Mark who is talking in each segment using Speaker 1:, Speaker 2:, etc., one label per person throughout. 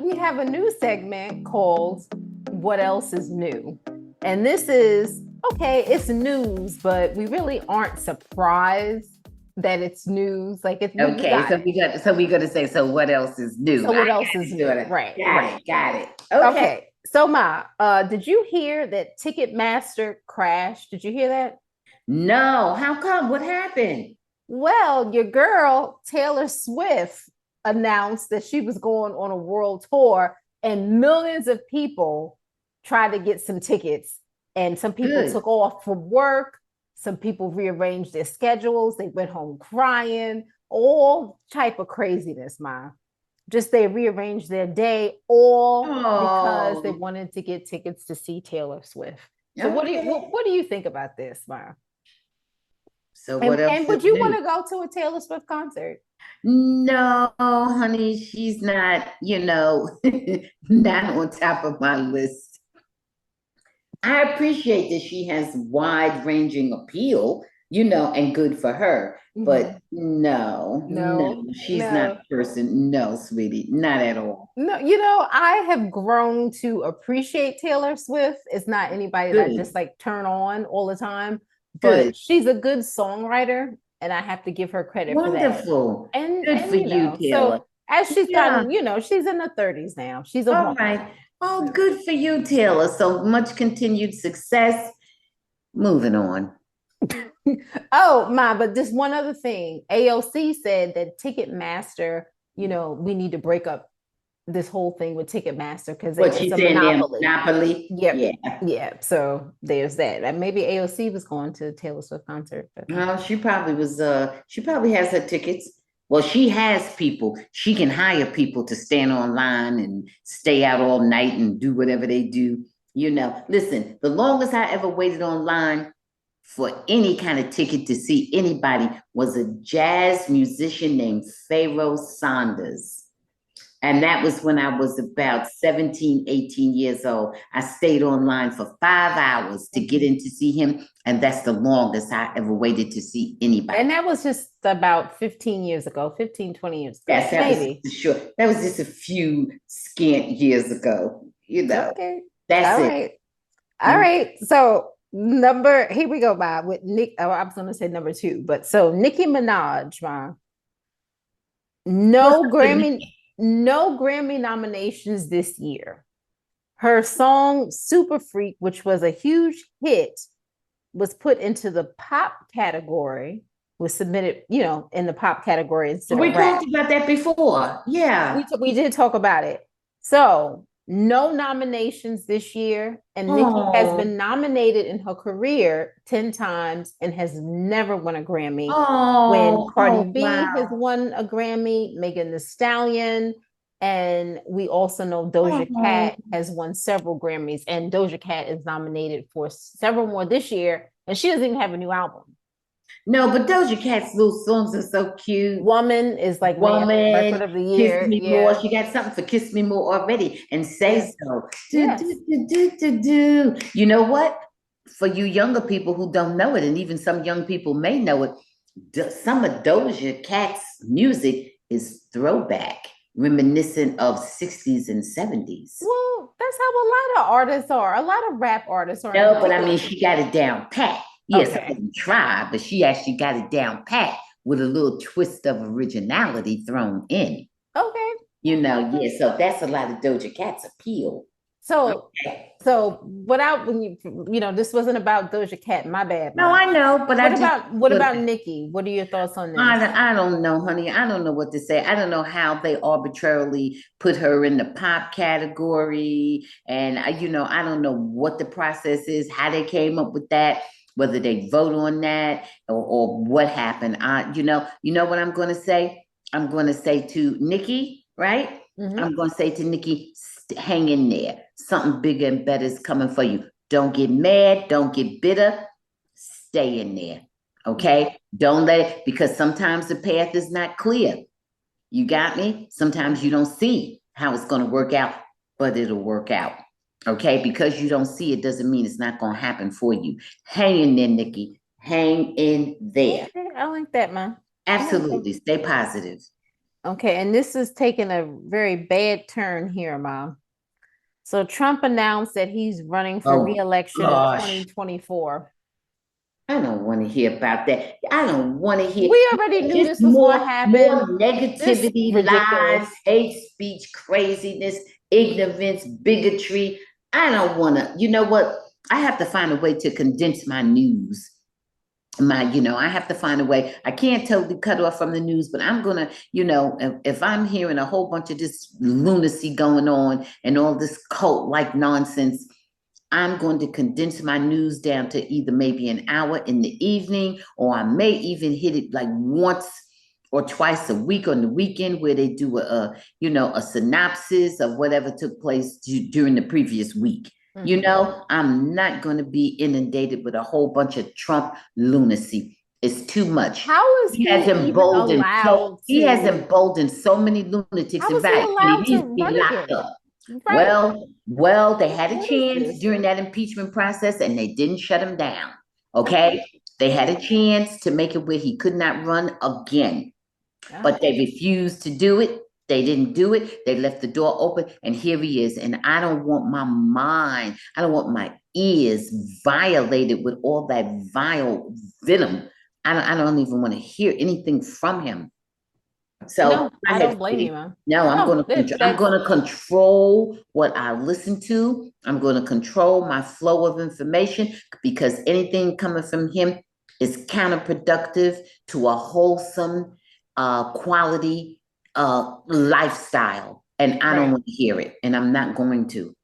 Speaker 1: we have a new segment called What Else is New? And this is okay, it's news, but we really aren't surprised that it's news. Like it's
Speaker 2: Okay, so we got to say, so what else is new?
Speaker 1: so what else is new? Right, right.
Speaker 2: Got it. Okay.
Speaker 1: Okay. So did you hear that Ticketmaster crashed? Did you hear that?
Speaker 2: No, how come? What happened?
Speaker 1: Well, your girl Taylor Swift announced that she was going on a world tour, and millions of people tried to get some tickets. And some people
Speaker 2: Good.
Speaker 1: took off from work. Some people rearranged their schedules. They went home crying. All type of craziness, Ma. Just they rearranged their day, all because they
Speaker 2: Oh,
Speaker 1: wanted to get tickets to see Taylor Swift. So
Speaker 2: okay.
Speaker 1: what do you think about this, Ma?
Speaker 2: So what
Speaker 1: And
Speaker 2: else is
Speaker 1: would you want
Speaker 2: new?
Speaker 1: to go to a Taylor Swift concert?
Speaker 2: No, honey, she's not, not on top of my list. I appreciate that she has wide-ranging appeal, and good for her. But
Speaker 1: Mhm.
Speaker 2: no,
Speaker 1: No,
Speaker 2: she's not
Speaker 1: no,
Speaker 2: a person. No, sweetie, not at all.
Speaker 1: no. I have grown to appreciate Taylor Swift. It's not anybody that I just
Speaker 2: Good,
Speaker 1: like turn on all the time,
Speaker 2: good,
Speaker 1: but she's a good songwriter, and I have to give her credit for that.
Speaker 2: wonderful. Good
Speaker 1: And
Speaker 2: for you, Taylor.
Speaker 1: so as she's
Speaker 2: Yeah,
Speaker 1: gotten, she's in her 30s now. She's a
Speaker 2: all
Speaker 1: woman.
Speaker 2: right. Oh, good for you, Taylor. So much continued success. Moving on.
Speaker 1: Oh my, but just one other thing. AOC said that Ticketmaster, we need to break up this whole thing with Ticketmaster because
Speaker 2: What
Speaker 1: it's
Speaker 2: she's
Speaker 1: a
Speaker 2: saying there,
Speaker 1: monopoly.
Speaker 2: Monopoly?
Speaker 1: Yep.
Speaker 2: Yeah.
Speaker 1: Yeah. So there's that. And maybe AOC was going to Taylor Swift concert. But
Speaker 2: Well, she probably has her tickets. Well, she has people. She can hire people to stand online and stay out all night and do whatever they do. Listen, the longest I ever waited online for any kind of ticket to see anybody was a jazz musician named Pharaoh Saunders. And that was when I was about 17, 18 years old. I stayed online for 5 hours to get in to see him. And that's the longest I ever waited to see
Speaker 1: and
Speaker 2: anybody.
Speaker 1: that was just about 15 years ago, 15, 20 years ago.
Speaker 2: Yes, that was
Speaker 1: Maybe.
Speaker 2: sure. That was just a few scant years ago.
Speaker 1: Okay.
Speaker 2: That's
Speaker 1: All
Speaker 2: it.
Speaker 1: right. All right. So here we go, Bob, with Nick. Oh, I was gonna say number two, but so Nicki Minaj, Ma,
Speaker 2: What's
Speaker 1: no
Speaker 2: up with
Speaker 1: Grammy,
Speaker 2: me?
Speaker 1: no Grammy nominations this year. Her song Super Freak, which was a huge hit, was put into the pop category, was submitted, in the pop category instead
Speaker 2: We
Speaker 1: of rap.
Speaker 2: talked about that before. Yeah.
Speaker 1: We did talk about it. So no nominations this year, and Nicki has
Speaker 2: Oh,
Speaker 1: been nominated in her career 10 times and has never won a Grammy. When Cardi
Speaker 2: wow.
Speaker 1: B has won a Grammy, Megan Thee Stallion, and we also know Doja
Speaker 2: Oh.
Speaker 1: Cat has won several Grammys, and Doja Cat is nominated for several more this year, and she doesn't even have a new album.
Speaker 2: No, but Doja Cat's little songs are so cute.
Speaker 1: Woman is like ran record
Speaker 2: Woman,
Speaker 1: of the
Speaker 2: kiss
Speaker 1: year.
Speaker 2: me more.
Speaker 1: Yeah,
Speaker 2: She got something for kiss me more already and say
Speaker 1: yeah,
Speaker 2: so. Do,
Speaker 1: yes.
Speaker 2: do, do, do, do, do. You know what? For you younger people who don't know it, and even some young people may know it, some of Doja Cat's music is throwback, reminiscent of 60s and 70s.
Speaker 1: Well, that's how a lot of artists are. A lot of rap artists are in
Speaker 2: No, but I mean,
Speaker 1: particular.
Speaker 2: she got it down pat. Yes, I
Speaker 1: Okay.
Speaker 2: didn't try, but she actually got it down pat with a little twist of originality thrown in.
Speaker 1: Okay. Okay.
Speaker 2: Yeah, so that's a lot of Doja Cat's appeal.
Speaker 1: So,
Speaker 2: Okay.
Speaker 1: without when this wasn't about Doja Cat. My bad,
Speaker 2: No,
Speaker 1: ma.
Speaker 2: I know, but I just
Speaker 1: What
Speaker 2: look,
Speaker 1: about Nicki? What are your thoughts on this?
Speaker 2: I don't know, honey. I don't know what to say. I don't know how they arbitrarily put her in the pop category. And I don't know what the process is, how they came up with that, whether they vote on that or what happened. You know what I'm gonna say? I'm gonna say to Nikki, right?
Speaker 1: Hmm.
Speaker 2: I'm gonna say to Nikki, hang in there. Something bigger and better is coming for you. Don't get mad, don't get bitter, stay in there.
Speaker 1: Yeah.
Speaker 2: Okay. Don't let it, because sometimes the path is not clear. You got me? Sometimes you don't see how it's going to work out, but it'll work out. Okay. Because you don't see it doesn't mean it's not going to happen for you. Hang in there, Nikki. Hang in there.
Speaker 1: Okay. I like that, ma. I like that.
Speaker 2: Absolutely. Stay positive.
Speaker 1: Okay, and this is taking a very bad turn here, Mom. So Trump announced that he's running for
Speaker 2: Oh
Speaker 1: re-election in
Speaker 2: gosh,
Speaker 1: 2024.
Speaker 2: I don't want to hear about that. I don't want to hear
Speaker 1: We already knew
Speaker 2: just
Speaker 1: this was going to
Speaker 2: more
Speaker 1: happen. This
Speaker 2: negativity,
Speaker 1: ridiculous.
Speaker 2: lies, hate speech, craziness, ignorance, bigotry. I don't want to. You know what? I have to find a way to condense my news. I have to find a way. I can't totally cut off from the news, but I'm gonna, if I'm hearing a whole bunch of this lunacy going on and all this cult like nonsense, I'm going to condense my news down to either maybe an hour in the evening, or I may even hit it like once or twice a week on the weekend, where they do a synopsis of whatever took place during the previous week. I'm not going to be inundated with a whole bunch of Trump lunacy. It's too much.
Speaker 1: How is
Speaker 2: He has
Speaker 1: he even
Speaker 2: emboldened
Speaker 1: allowed to?
Speaker 2: so many lunatics.
Speaker 1: How
Speaker 2: In
Speaker 1: is he
Speaker 2: fact, and he
Speaker 1: allowed to
Speaker 2: needs to be
Speaker 1: run
Speaker 2: locked
Speaker 1: again?
Speaker 2: up.
Speaker 1: Right.
Speaker 2: Well, they had a
Speaker 1: What is
Speaker 2: chance
Speaker 1: this?
Speaker 2: during that impeachment process and they didn't shut him down. Okay. They had a chance to make it where he could not run again, but they refused to do it. They didn't do it. They left the door open, and here he is. And I don't want my mind, I don't want my ears violated with all that vile venom. I don't even want to hear anything from him. So
Speaker 1: No,
Speaker 2: go
Speaker 1: I
Speaker 2: ahead,
Speaker 1: don't blame you,
Speaker 2: sweetie.
Speaker 1: man.
Speaker 2: No,
Speaker 1: No,
Speaker 2: I'm
Speaker 1: that's
Speaker 2: gonna control what I listen to. I'm gonna control my flow of information, because anything coming from him is counterproductive to a wholesome, quality lifestyle. And I don't
Speaker 1: right.
Speaker 2: want to hear it, and I'm not going to.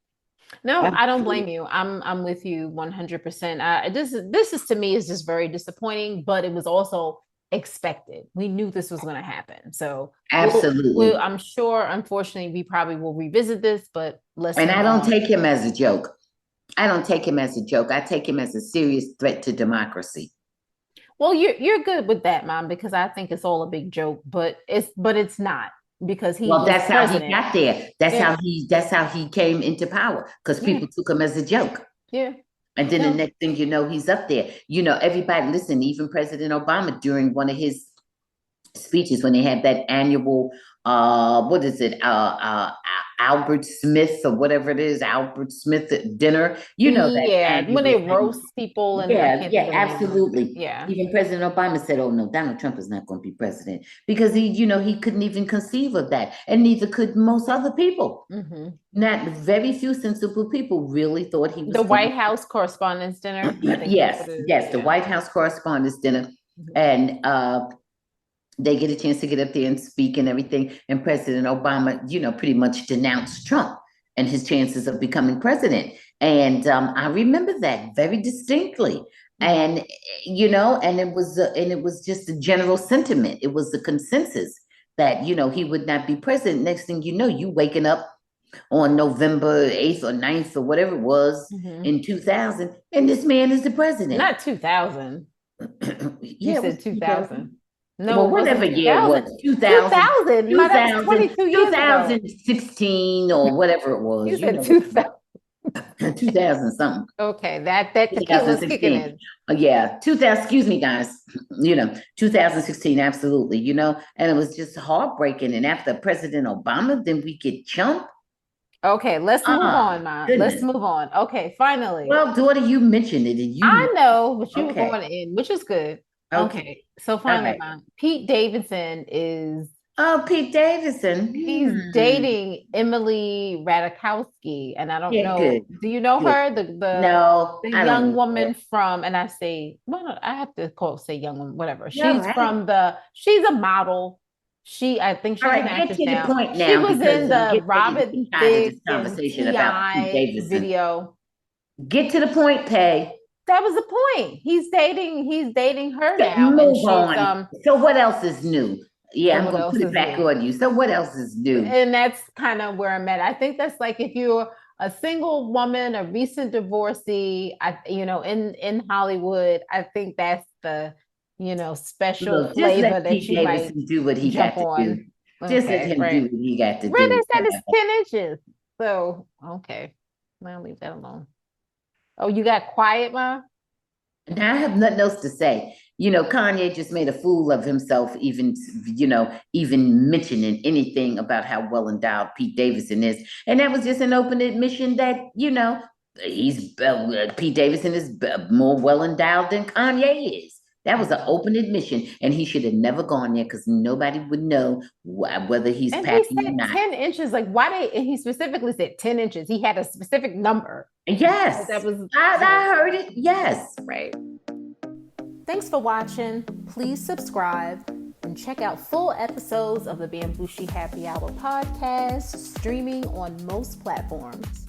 Speaker 1: No, I don't
Speaker 2: Absolutely.
Speaker 1: blame you. I'm with you 100%. This is to me is just very disappointing, but it was also expected. We knew this was going to happen. So we'll
Speaker 2: Absolutely.
Speaker 1: I'm sure, unfortunately, we probably will revisit this, but let's
Speaker 2: And I
Speaker 1: move
Speaker 2: don't
Speaker 1: on.
Speaker 2: take him as a joke. I don't take him as a joke. I take him as a serious threat to democracy.
Speaker 1: Well, you're good with that, Mom, because I think it's all a big joke, but it's not because he
Speaker 2: Well,
Speaker 1: was
Speaker 2: that's how he
Speaker 1: president.
Speaker 2: got there.
Speaker 1: Yeah,
Speaker 2: That's how he came into power, because
Speaker 1: yeah,
Speaker 2: people took him as a joke.
Speaker 1: yeah.
Speaker 2: And then the
Speaker 1: No,
Speaker 2: next thing you know, he's up there. Everybody, listen, even President Obama during one of his speeches, when they had that annual what is it, Albert Smith or whatever it is, Albert Smith dinner, that
Speaker 1: yeah. When they
Speaker 2: annual thing.
Speaker 1: roast people, and I
Speaker 2: Yeah,
Speaker 1: can't think
Speaker 2: yeah,
Speaker 1: of the name of it.
Speaker 2: absolutely.
Speaker 1: Yeah.
Speaker 2: Even President Obama said, "Oh no, Donald Trump is not going to be president," because he couldn't even conceive of that, and neither could most other people.
Speaker 1: Hmm.
Speaker 2: Not very few sensible people really thought he
Speaker 1: The
Speaker 2: was going
Speaker 1: White House Correspondents' Dinner. I
Speaker 2: to.
Speaker 1: think that's what
Speaker 2: Yes,
Speaker 1: it is.
Speaker 2: yes, the
Speaker 1: Yeah.
Speaker 2: White House Correspondents' Dinner,
Speaker 1: Mhm.
Speaker 2: and they get a chance to get up there and speak and everything. And President Obama, pretty much denounced Trump and his chances of becoming president. And I remember that very distinctly.
Speaker 1: Mhm.
Speaker 2: And and it was just a general sentiment. It was the consensus that he would not be president. Next thing you know, you waking up on November 8th or 9th or whatever it was
Speaker 1: Mhm.
Speaker 2: in 2000, and this man is the president.
Speaker 1: Not 2000. You
Speaker 2: Yeah, it was
Speaker 1: said
Speaker 2: 2000.
Speaker 1: 2000. No,
Speaker 2: Well,
Speaker 1: it
Speaker 2: whatever
Speaker 1: wasn't
Speaker 2: year it
Speaker 1: 2000.
Speaker 2: was, 2000,
Speaker 1: 2000. Ma, that was
Speaker 2: 2000,
Speaker 1: 22 years ago.
Speaker 2: 2016, or whatever it was,
Speaker 1: You said
Speaker 2: what
Speaker 1: 2000.
Speaker 2: 2000 something,
Speaker 1: Okay, that tequila's kicking
Speaker 2: 2016.
Speaker 1: in.
Speaker 2: Yeah, 2000, excuse me, guys, 2016, absolutely, and it was just heartbreaking. And after President Obama, then we get Trump.
Speaker 1: Okay, let's move
Speaker 2: Ah,
Speaker 1: on, Ma. Let's
Speaker 2: goodness.
Speaker 1: move on. Okay, finally.
Speaker 2: Well, daughter, you mentioned it, and
Speaker 1: I know, but you were
Speaker 2: okay,
Speaker 1: going in, which is good.
Speaker 2: okay,
Speaker 1: Okay, so
Speaker 2: all
Speaker 1: finally,
Speaker 2: right.
Speaker 1: Ma. Pete Davidson is
Speaker 2: Oh, Pete Davidson.
Speaker 1: he's dating Emily Ratajkowski, and I don't
Speaker 2: Yeah,
Speaker 1: know.
Speaker 2: good,
Speaker 1: Do you know
Speaker 2: good.
Speaker 1: her? The
Speaker 2: No,
Speaker 1: the
Speaker 2: I don't
Speaker 1: young
Speaker 2: know her.
Speaker 1: woman from, and I say, well, I have to say young woman, whatever.
Speaker 2: No,
Speaker 1: She's a model. I think
Speaker 2: all
Speaker 1: she's an
Speaker 2: right, get
Speaker 1: actress
Speaker 2: to the
Speaker 1: now.
Speaker 2: point
Speaker 1: She
Speaker 2: now,
Speaker 1: was
Speaker 2: because
Speaker 1: in
Speaker 2: I'm
Speaker 1: the
Speaker 2: getting ready to
Speaker 1: Robin
Speaker 2: get tired of this
Speaker 1: Thicke and
Speaker 2: conversation about Pete
Speaker 1: Ti
Speaker 2: Davidson.
Speaker 1: video.
Speaker 2: Get to the point, Pay.
Speaker 1: That was the point. He's dating her now, and
Speaker 2: Move
Speaker 1: she's
Speaker 2: on. So what else is new? Yeah,
Speaker 1: so
Speaker 2: I'm
Speaker 1: what
Speaker 2: gonna
Speaker 1: else
Speaker 2: put it
Speaker 1: is
Speaker 2: back
Speaker 1: new?
Speaker 2: on you. So what else is new?
Speaker 1: And that's kind of where I'm at. I think that's like if you're a single woman, a recent divorcee, in Hollywood, I think that's the, special
Speaker 2: Look, just
Speaker 1: flavor
Speaker 2: let
Speaker 1: that
Speaker 2: Pete
Speaker 1: you might
Speaker 2: Davidson do what he
Speaker 1: jump
Speaker 2: got to do.
Speaker 1: on.
Speaker 2: Just let
Speaker 1: Okay,
Speaker 2: him do
Speaker 1: right.
Speaker 2: what he got to
Speaker 1: Red
Speaker 2: do.
Speaker 1: said it's 10 inches. So, okay. I'll leave that alone. Oh, you got quiet, Ma?
Speaker 2: Now I have nothing else to say. Kanye just made a fool of himself, even mentioning anything about how well endowed Pete Davidson is. And that was just an open admission that, Pete Davidson is more well endowed than Kanye is. That was an open admission, and he should have never gone there because nobody would know whether he's
Speaker 1: And he
Speaker 2: packing or
Speaker 1: said
Speaker 2: not.
Speaker 1: 10 inches. Like, and he specifically said 10 inches. He had a specific number.
Speaker 2: Yes.
Speaker 1: That was
Speaker 2: I heard it. Yes.
Speaker 1: Right. Thanks for watching. Please subscribe and check out full episodes of the Bamgboshe Happy Hour podcast, streaming on most platforms.